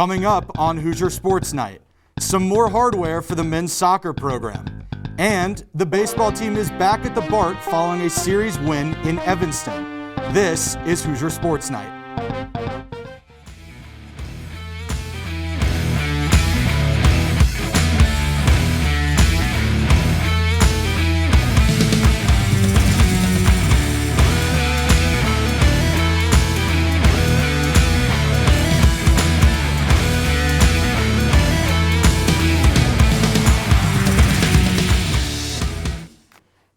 Coming up on Hoosier Sports Nite, some more hardware for the men's soccer program. And the baseball team is back at the BART following a series win in Evanston. This is Hoosier Sports Nite.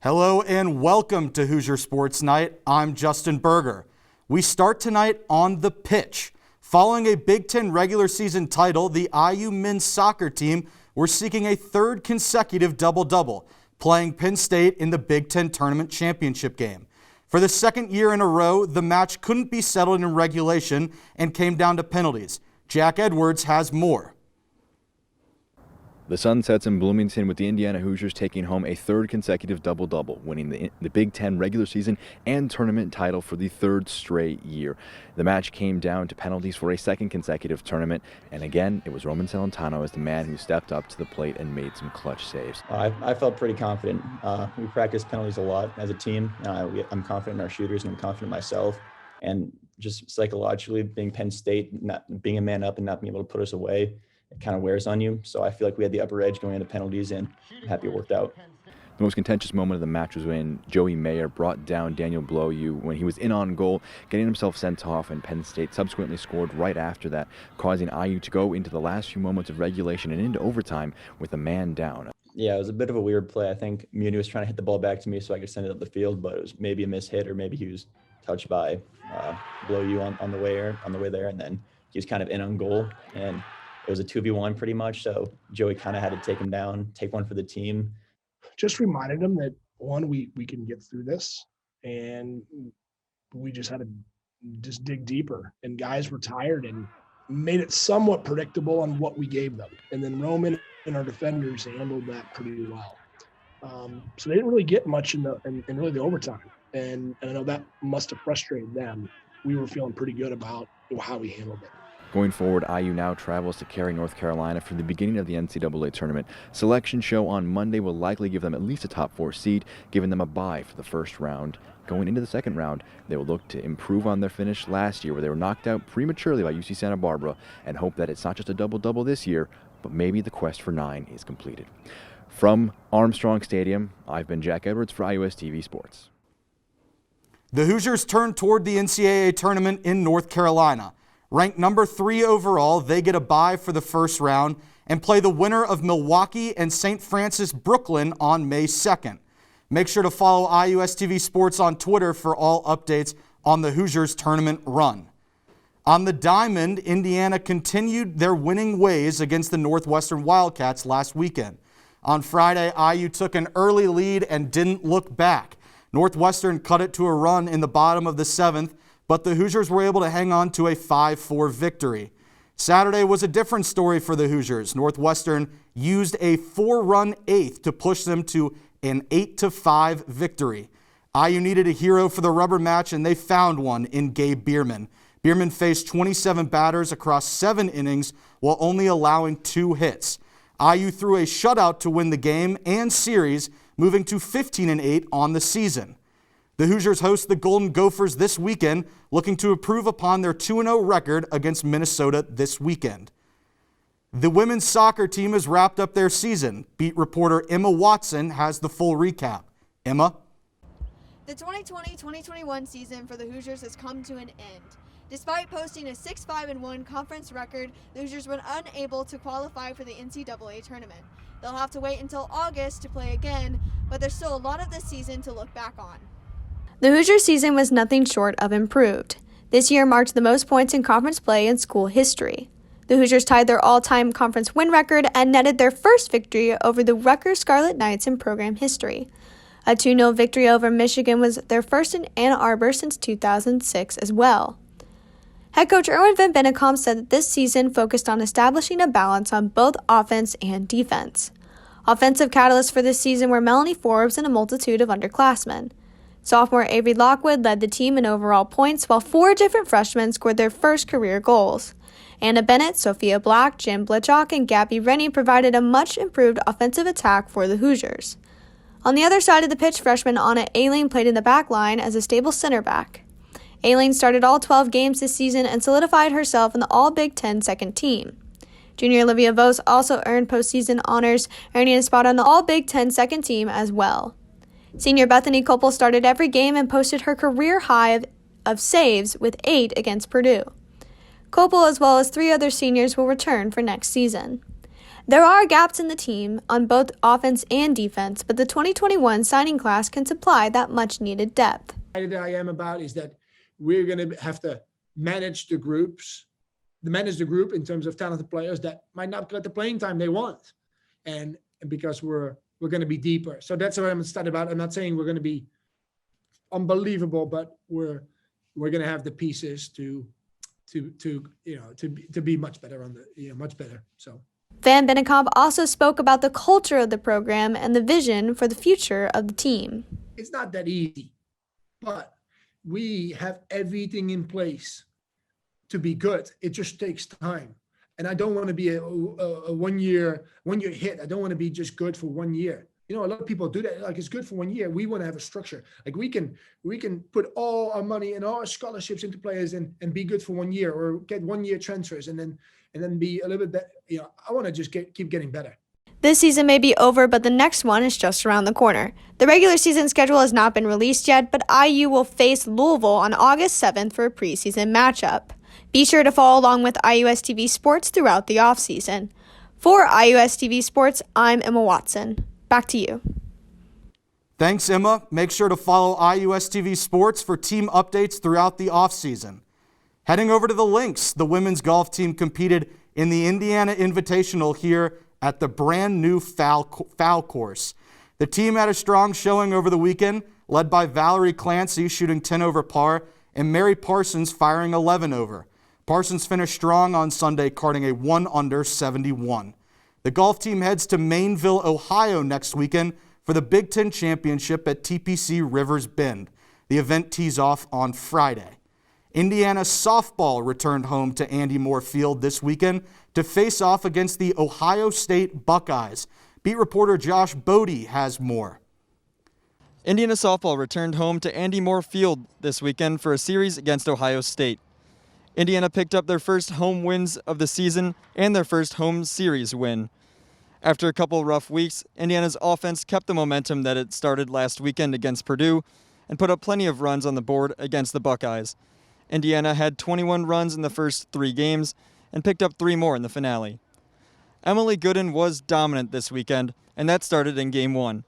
Hello and welcome to Hoosier Sports Nite. I'm Justin Berger. We start tonight on the pitch. Following a Big Ten regular season title, the IU men's soccer team were seeking a third consecutive double-double, playing Penn State in the Big Ten tournament championship game. For the second year in a row, the match couldn't be settled in regulation and came down to penalties. Jack Edwards has more. The sun sets in Bloomington with the Indiana Hoosiers taking home a third consecutive double-double, winning the Big Ten regular season and tournament title for the third straight year. The match came down to penalties for a second consecutive tournament, and again, it was Roman Celentano as the man who stepped up to the plate and made some clutch saves. I felt pretty confident. We practice penalties a lot as a team. I'm confident in our shooters and I'm confident in myself. And just psychologically, being Penn State, not being a man up and not being able to put us away, it kind of wears on you. So I feel like we had the upper edge going into penalties, and I'm happy it worked out. The most contentious moment of the match was when Joey Mayer brought down Daniel Bloyu when he was in on goal, getting himself sent off, and Penn State subsequently scored right after that, causing IU to go into the last few moments of regulation and into overtime with a man down. Yeah, it was a bit of a weird play. I think Muni was trying to hit the ball back to me so I could send it up the field, but it was maybe a mishit, or maybe he was touched by Bloyu on the way there, and then he was kind of in on goal, and it was a 2v1 pretty much, so Joey kind of had to take him down, take one for the team. Just reminded him that, one, we can get through this, and we just had to just dig deeper. And guys were tired and made it somewhat predictable on what we gave them. And then Roman and our defenders handled that pretty well. So they didn't really get much in really the overtime. And I know that must have frustrated them. We were feeling pretty good about how we handled it. Going forward, IU now travels to Cary, North Carolina for the beginning of the NCAA tournament. Selection show on Monday will likely give them at least a top 4 seed, giving them a bye for the first round. Going into the second round, they will look to improve on their finish last year where they were knocked out prematurely by UC Santa Barbara, and hope that it's not just a double-double this year, but maybe the quest for 9 is completed. From Armstrong Stadium, I've been Jack Edwards for IUS TV Sports. The Hoosiers turn toward the NCAA tournament in North Carolina. Ranked number 3 overall, they get a bye for the first round and play the winner of Milwaukee and St. Francis Brooklyn on May 2nd. Make sure to follow IUS TV Sports on Twitter for all updates on the Hoosiers tournament run. On the diamond, Indiana continued their winning ways against the Northwestern Wildcats last weekend. On Friday, IU took an early lead and didn't look back. Northwestern cut it to a run in the bottom of the 7th, but the Hoosiers were able to hang on to a 5-4 victory. Saturday was a different story for the Hoosiers. Northwestern used a 4-run 8th to push them to an 8-5 victory. IU needed a hero for the rubber match, and they found one in Gabe Bierman. Bierman faced 27 batters across 7 innings while only allowing 2 hits. IU threw a shutout to win the game and series, moving to 15-8 on the season. The Hoosiers host the Golden Gophers this weekend, looking to improve upon their 2-0 record against Minnesota this weekend. The women's soccer team has wrapped up their season. Beat reporter Emma Watson has the full recap. Emma? The 2020-2021 season for the Hoosiers has come to an end. Despite posting a 6-5-1 conference record, the Hoosiers were unable to qualify for the NCAA tournament. They'll have to wait until August to play again, but there's still a lot of this season to look back on. The Hoosier season was nothing short of improved. This year marked the most points in conference play in school history. The Hoosiers tied their all-time conference win record and netted their first victory over the Rutgers Scarlet Knights in program history. A 2-0 victory over Michigan was their first in Ann Arbor since 2006 as well. Head coach Erwin Van Bennekom said that this season focused on establishing a balance on both offense and defense. Offensive catalysts for this season were Melanie Forbes and a multitude of underclassmen. Sophomore Avery Lockwood led the team in overall points, while 4 different freshmen scored their first career goals. Anna Bennett, Sophia Black, Jen Blitchock, and Gabby Rennie provided a much-improved offensive attack for the Hoosiers. On the other side of the pitch, freshman Anna Aileen played in the back line as a stable center back. Aileen started all 12 games this season and solidified herself in the All-Big Ten second team. Junior Olivia Vos also earned postseason honors, earning a spot on the All-Big Ten second team as well. Senior Bethany Copel started every game and posted her career high of saves with 8 against Purdue. Copel, as well as 3 other seniors, will return for next season. There are gaps in the team on both offense and defense, but the 2021 signing class can supply that much-needed depth. That I am about is that we're going to have to manage the group in terms of talented players that might not get the playing time they want, and because we're going to be deeper. So that's what I'm excited about. I'm not saying we're going to be unbelievable, but we're going to have the pieces to be much better much better. So Van Bennekamp also spoke about the culture of the program and the vision for the future of the team. It's not that easy, but we have everything in place to be good. It just takes time. And I don't want to be a one year hit. I don't want to be just good for 1 year. A lot of people do that. Like, it's good for 1 year. We want to have a structure. Like, we can put all our money and all our scholarships into players and be good for 1 year, or get 1 year transfers and then be a little bit better. I want to just keep getting better. This season may be over, but the next one is just around the corner. The regular season schedule has not been released yet, but IU will face Louisville on August 7th for a preseason matchup. Be sure to follow along with IUS TV Sports throughout the offseason. For IUS TV Sports, I'm Emma Watson. Back to you. Thanks, Emma. Make sure to follow IUS TV Sports for team updates throughout the offseason. Heading over to the Lynx, the women's golf team competed in the Indiana Invitational here at the brand new foul course. The team had a strong showing over the weekend, led by Valerie Clancy shooting 10 over par and Mary Parsons firing 11 over. Parsons finished strong on Sunday, carding a 1 under 71. The golf team heads to Mainville, Ohio next weekend for the Big Ten Championship at TPC Rivers Bend. The event tees off on Friday. Indiana softball returned home to Andy Moore Field this weekend to face off against the Ohio State Buckeyes. Beat reporter Josh Bodie has more. Indiana softball returned home to Andy Moore Field this weekend for a series against Ohio State. Indiana picked up their first home wins of the season and their first home series win. After a couple rough weeks, Indiana's offense kept the momentum that it started last weekend against Purdue and put up plenty of runs on the board against the Buckeyes. Indiana had 21 runs in the first 3 games and picked up 3 more in the finale. Emily Gooden was dominant this weekend, and that started in Game 1.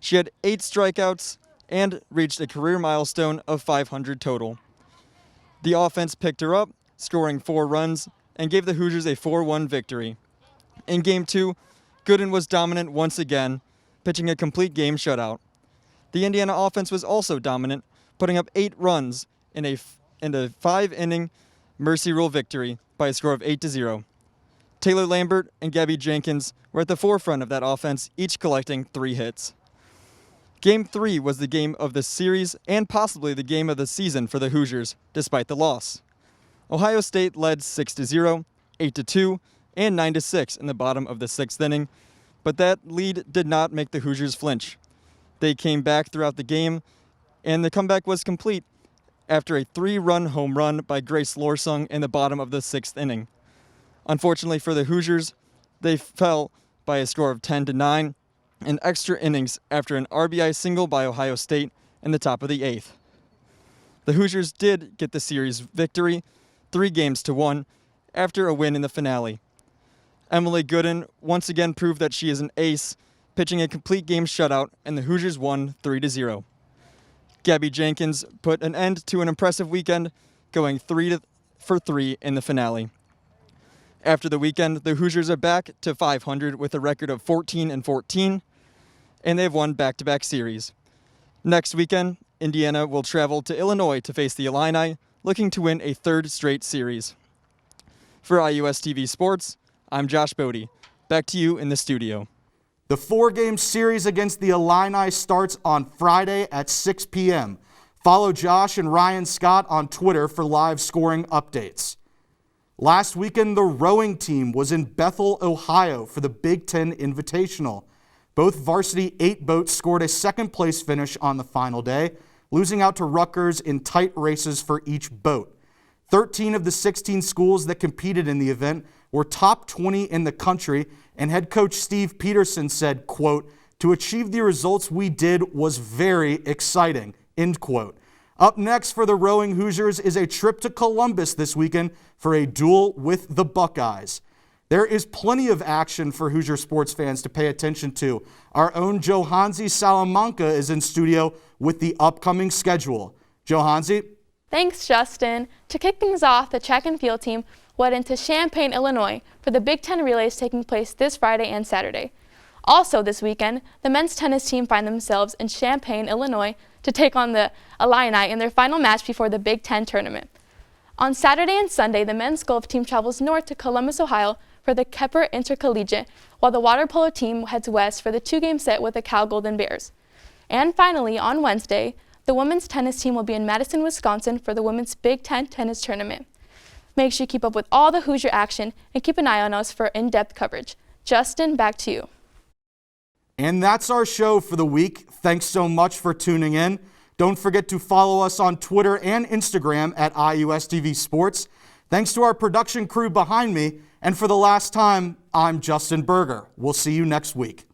She had 8 strikeouts and reached a career milestone of 500 total. The offense picked her up, scoring 4 runs, and gave the Hoosiers a 4-1 victory. In Game 2, Gooden was dominant once again, pitching a complete game shutout. The Indiana offense was also dominant, putting up 8 runs in a 5-inning Mercy Rule victory by a score of 8-0. Taylor Lambert and Gabby Jenkins were at the forefront of that offense, each collecting 3 hits. Game 3 was the game of the series and possibly the game of the season for the Hoosiers, despite the loss. Ohio State led 6-0, 8-2, and 9-6 in the bottom of the 6th inning, but that lead did not make the Hoosiers flinch. They came back throughout the game, and the comeback was complete after a 3-run home run by Grace Lorsung in the bottom of the 6th inning. Unfortunately for the Hoosiers, they fell by a score of 10-9 in extra innings after an RBI single by Ohio State in the top of the 8th. The Hoosiers did get the series victory, 3-1, after a win in the finale. Emily Gooden once again proved that she is an ace, pitching a complete game shutout, and the Hoosiers won 3-0. Gabby Jenkins put an end to an impressive weekend, going 3 for 3 in the finale. After the weekend, the Hoosiers are back to 500 with a record of 14-14, and they've won back-to-back series. Next weekend, Indiana will travel to Illinois to face the Illini, looking to win a 3rd straight series. For IUS TV Sports, I'm Josh Bodie. Back to you in the studio. The 4-game series against the Illini starts on Friday at 6 p.m. Follow Josh and Ryan Scott on Twitter for live scoring updates. Last weekend, the rowing team was in Bethel, Ohio for the Big Ten Invitational. Both varsity 8 boats scored a second-place finish on the final day, losing out to Rutgers in tight races for each boat. 13 of the 16 schools that competed in the event were top 20 in the country, and head coach Steve Peterson said, quote, "To achieve the results we did was very exciting," end quote. Up next for the rowing Hoosiers is a trip to Columbus this weekend for a duel with the Buckeyes. There is plenty of action for Hoosier sports fans to pay attention to. Our own Johansi Salamanca is in studio with the upcoming schedule. Johansi? Thanks, Justin. To kick things off, the track and field team went into Champaign, Illinois for the Big Ten relays taking place this Friday and Saturday. Also this weekend, the men's tennis team find themselves in Champaign, Illinois to take on the Illini in their final match before the Big Ten tournament. On Saturday and Sunday, the men's golf team travels north to Columbus, Ohio for the Kepper Intercollegiate, while the water polo team heads west for the 2-game set with the Cal Golden Bears. And finally, on Wednesday, the women's tennis team will be in Madison, Wisconsin for the Women's Big Ten Tennis Tournament. Make sure you keep up with all the Hoosier action and keep an eye on us for in-depth coverage. Justin, back to you. And that's our show for the week. Thanks so much for tuning in. Don't forget to follow us on Twitter and Instagram at IUSTV Sports. Thanks to our production crew behind me. And for the last time, I'm Justin Berger. We'll see you next week.